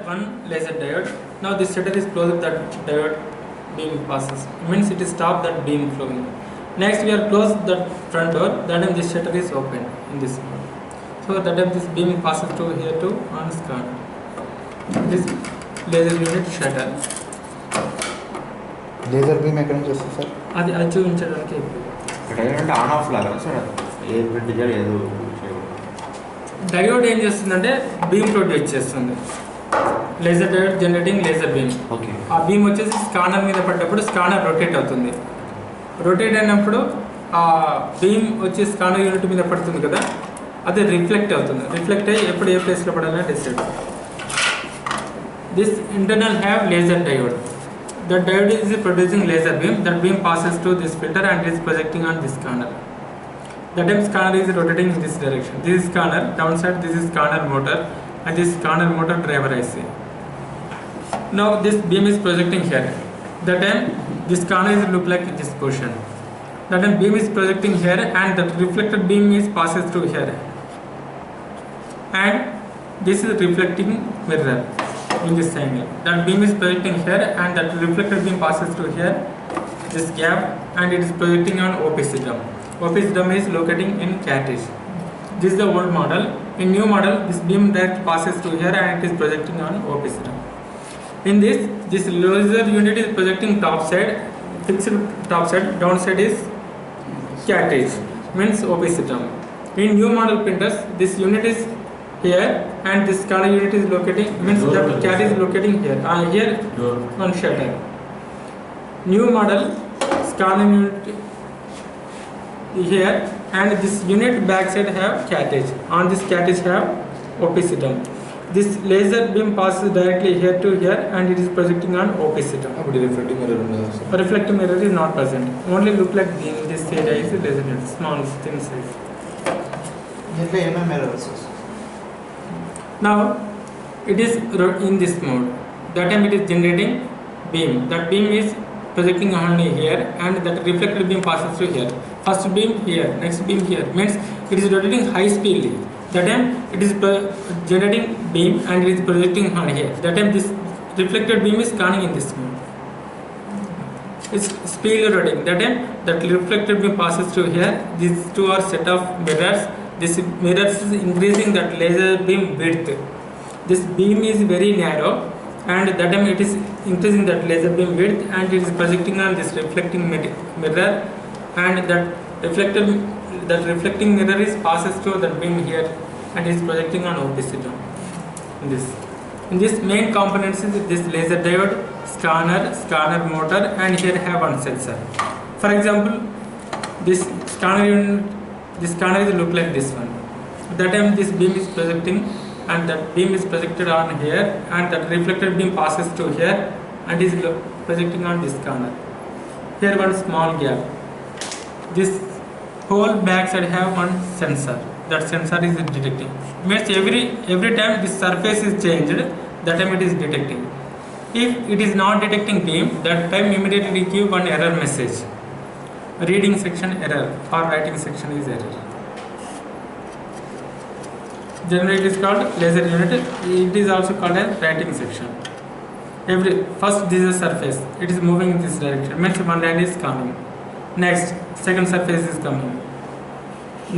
one laser diode. Now this shutter is closed, that diode beam passes. Means it is stopped that beam flowing. Next we are closed the front door. That time this shutter is open in this mode. So that time this beam passes to here to on scan. This laser unit shutter. Laser beam ఎక్కడ నుంచి వస్తుంది sir? అది చూపించడానికి diode on off లాగా sir, ఏది పెట్టించాలి ఏదో diode ఏం చేస్తుందంటే బీమ్ ప్రొడ్యూస్ చేస్తుంది. Laser diode generating laser beam. Okay. ఆ బీమ్ వచ్చేసి స్కానర్ మీద పడ్డప్పుడు స్కానర్ రొటేట్ అవుతుంది. రొటేట్ అయినప్పుడు ఆ బీమ్ వచ్చి స్కానర్ యూనిట్ మీద పడుతుంది కదా, అది రిఫ్లెక్ట్ అవుతుంది. రిఫ్లెక్ట్ అయ్యి ఎప్పుడు ఏ ప్లేస్లో పడాలని decide. This internal have laser diode. The diode is producing laser beam. That beam passes to this filter and is projecting on this scanner. That time scanner is rotating in this direction. This is scanner downside. This is scanner motor and this scanner motor driver IC. Now this beam is projecting here. That time this scanner is look like this portion. That time beam is projecting here and the reflected beam is passes through here. And this is reflecting mirror. In this angle, that beam is projecting here and that reflected beam passes through here, this gap, and it is projecting on OPC drum. OPC drum is locating in cartridge. This is the old model. In new model, this beam direct passes through here and it is projecting on OPC drum. In this laser unit is projecting top side, fixed top side, down side is cartridge, means OPC drum. In new model printers, this unit is here and this scanner unit is locating, means that cartridge is locating here. Here one shutter. New model scanner unit here and this unit backside have cartridge. On this cartridge have OPC drum. This laser beam passes directly here to here and it is projecting on OPC drum. reflecting mirror ఉండదు. Reflective mirror is not present. Only look like this area is laser unit, small thin size. దీంట్లో ఏమేమి mirrors? Now it is in this mode. That time it is generating beam. That beam is projecting only here and that reflected beam passes through here. First beam here, next beam here. Means it is rotating high speedly. That time it is generating beam and it is projecting on here. That time this reflected beam is scanning in this mode. It's speedily rotating. That time that reflected beam passes through here. These two are set of mirrors. This mirror is increasing that laser beam width. This beam is very narrow and that time it is increasing that laser beam width and it is projecting on this reflecting mirror and that reflecting mirror is passes through that beam here and is projecting on OPC drum. In this main components is this laser diode, scanner motor, and here have one sensor. For example, this scanner unit, this scanner is look like this one. That time this beam is projecting and that beam is projected on here and that reflected beam passes to here and is projecting on this scanner. Here one small gap. This whole back side have one sensor. That sensor is detecting. Means every time this surface is changed, that time it is detecting. If it is not detecting beam, that time immediately give one error message. Reading section error or writing section is error. Generally it is called laser unit. It is also called as writing section. First this is a surface. It is moving in this direction. Means one line is coming. Next second surface is coming.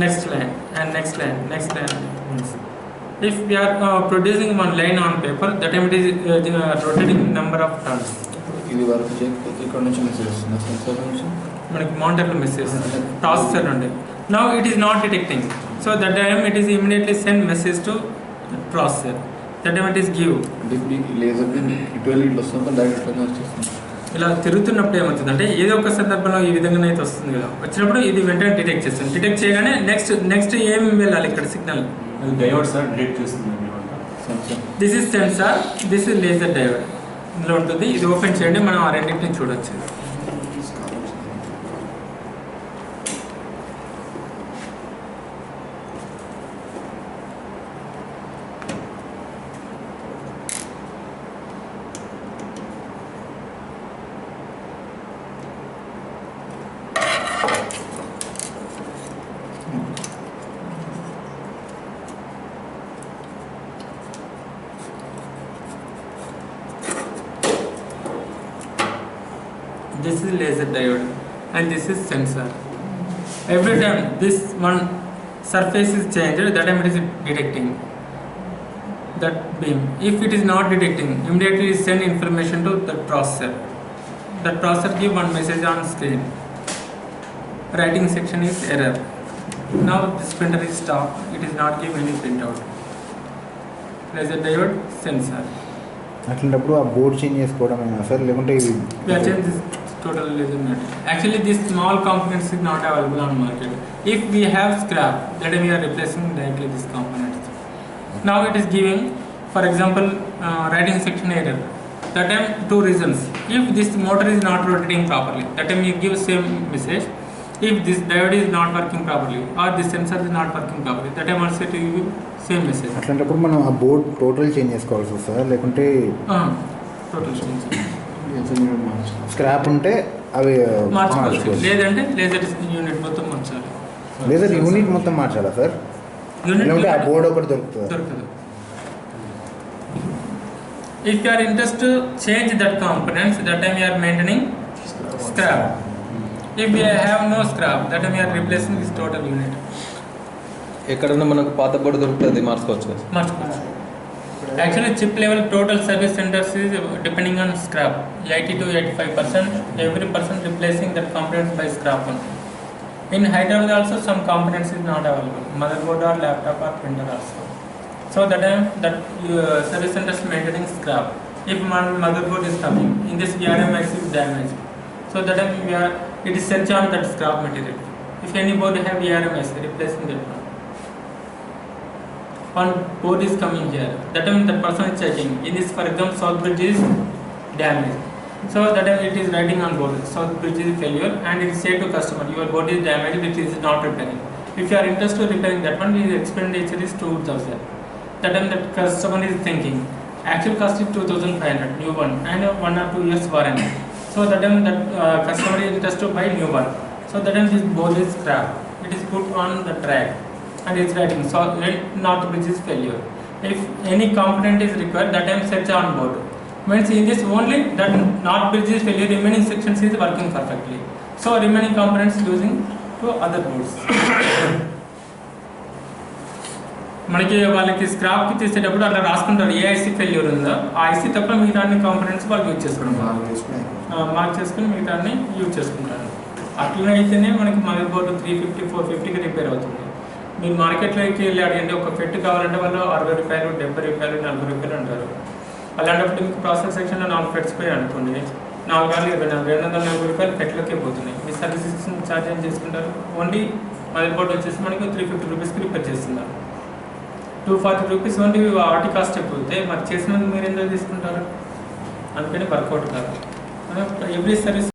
Next line and next line. If we are producing one line on paper, that time it is rotating number of turns. ఇది వరకు చేయకపోతే ఇక్కడ నుంచి message వస్తుంది censor నుంచి మనకి మానిటర్లో message processor నుండి. Now it is not detecting, so that time it is immediately send message to processor. That time it is give. అంటే ఇప్పుడు లేజర్ బీమ్ ఇటువైపు ఇట్లా వస్తుంది, డైరెక్ట్ ఇట్లా వచ్చేస్తుంది. ఇలా తిరుగుతున్నప్పుడు ఏమవుతుందంటే ఏదో ఒక సందర్భంలో ఈ విధంగా అయితే వస్తుంది కదా, వచ్చినప్పుడు ఇది వెంటనే డిటెక్ట్ చేస్తుంది. డిటెక్ట్ చేయగానే నెక్స్ట్ ఏం వెళ్ళాలి ఇక్కడ సిగ్నల్. డయోడ్ సార్ డిటెక్ట్ చేస్తుంది. This is sensor, this is laser diode ఇందులో ఉంటుంది. ఇది ఓపెన్ చేయండి, మనం ఆ రెండింటిని చూడొచ్చు. this is laser diode, and this is sensor. Every time this one surface is changed, that time it is detecting that beam. If it is not detecting, immediately it send information to the processor. That processor give one message on screen. Writing section is error. Now this printer is stopped. It is not give any printout. Laser diode sensor. అట్లాంటప్పుడు ఆ board change చేసుకోవడమేనా sir, లేకుంటే ఇవి We are changing this total laser net. Actually, these small components is not available on market. If we have scrap, then we are replacing directly these components. Now it is giving, for example, writing section error. That time two reasons. If this motor is not rotating properly, that time you give same message. If this diode is not working properly or this sensor is not working properly, that time also it will give same message. అట్లాంటప్పుడు మనం ఆ board total change చేసుకోవాల్సి వస్తుందా, లేకుంటే Total change. Scrap ఉంటే అవి మార్చుకోవచ్చు, లేదంటే లేజర్ యూనిట్ మొత్తం మార్చాలి. లేజర్ యూనిట్ మొత్తం మార్చాలా సార్, లేకుంటే ఆ బోర్డ్ ఒకటి దొరుకుతుంది? దొరుకుతుంది. If you are interested to change that components, that time you are maintaining scrap. If we have no scrap, that time we are replacing this total unit. ఎక్కడన్నా మనకు పాత board దొరుకుతుంది, మార్చుకోవచ్చు కదా? మార్చుకోవచ్చు. Actually, chip level total service centers is depending on scrap. 80 to 85%. Every person replacing that components by scrap one. In Hyderabad also some components is not available. Motherboard or laptop or printer also. So that time that service centers maintaining scrap. If motherboard is coming, in this VRMX is damaged. So that time it is search on that scrap material. If any board have VRMX, replacing that one. One board is coming here. That time that person is checking. In this, for example, south bridge is damaged. So that time it is writing on board. South bridge is failure, and it is said to customer, your board is damaged. It is not repairing. If you are interested in repairing that one, his expenditure is 2,000. That time that customer is thinking, actual cost is 2,500 new one, and 1 or 2 years warranty. So that time that customer is interested to buy new one. So that time this board is scrap. It is put on the track. And it's writing so north bridge is failure. If any component is required, that time search on board. Means in this only that north bridge is failure, remaining sections is working perfectly. So remaining components using to other boards. మనకి వాళ్ళకి స్క్రాప్కి తీసేటప్పుడు అట్లా రాసుకుంటారు ఏ IC failure ఉందో ఆ IC తప్ప మిగతా అన్ని కాంపోనెంట్స్ వాళ్ళు యూజ్ చేసుకుంటారు, మార్క్ చేసుకుని మిగతా అన్ని యూజ్ చేసుకుంటారు. అట్లా అయితేనే మనకి మదర్ బోర్డు 350 450కి రిపేర్ అవుతుంది. మీరు మార్కెట్లోకి వెళ్ళి అడిగండి ఒక ఫెట్ కావాలంటే వాళ్ళు 60 రూపాయలు 70 రూపాయలు 40 రూపాయలు అంటారు. అలాంటప్పుడు మీకు ప్రాసెస్ సెక్షన్లో 4 ఫెట్స్ పోయి అనుకోండి, 4 కాదు 240 రూపాయలు ఫెట్లకే పోతున్నాయి. మీ సర్వీసెస్ ఛార్జ్ ఏం చేసుకుంటారు? ఓన్లీ మదర్ బోర్డు వచ్చేసి మనకి 350 రూపీస్కి రిపేర్ చేస్తున్నారు. 240 రూపీస్ ఓన్లీ వాటి కాస్ట్ అయిపోతే మరి చేసినందుకు మీరు ఎందుకు తీసుకుంటారు? అందుకని వర్కౌట్ కాదు. Every service